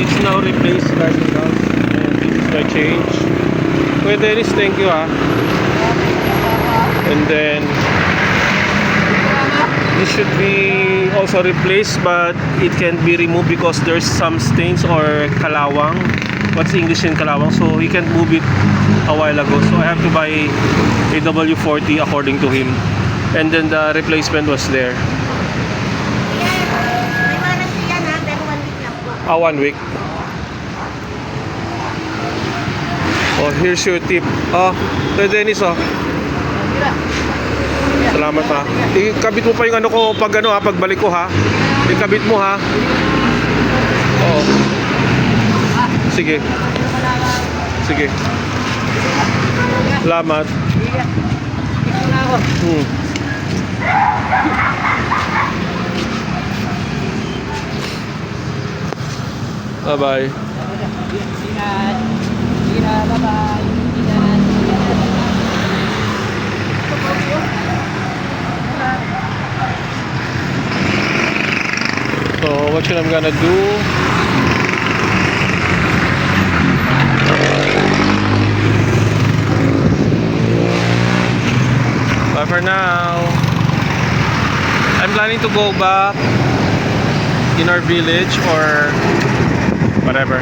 it's now replaced bicycles. And this is my change. Kuya Dennis, thank you ah. And then this should be also replaced, but it can be removed because there's some stains or kalawang. What's English in kalawang? So he can't move it a while ago. So I have to buy a W40 according to him. And then the replacement was there. May warranty yan ha, pero 1 week lang po. 1 week. Oh, here's your tip. Oh, Kuya Dennis oh. Salamat ha. Ikabit mo pa yung ano ko pag ano ha, pagbalik ko ha. Ikabit mo ha. Oo. Sige. Sige. Salamat. Bye-bye. Ingat. Ingat, bye-bye. Ingat. So what should I'm gonna do? Bye for now. I'm planning to go back in our village or whatever.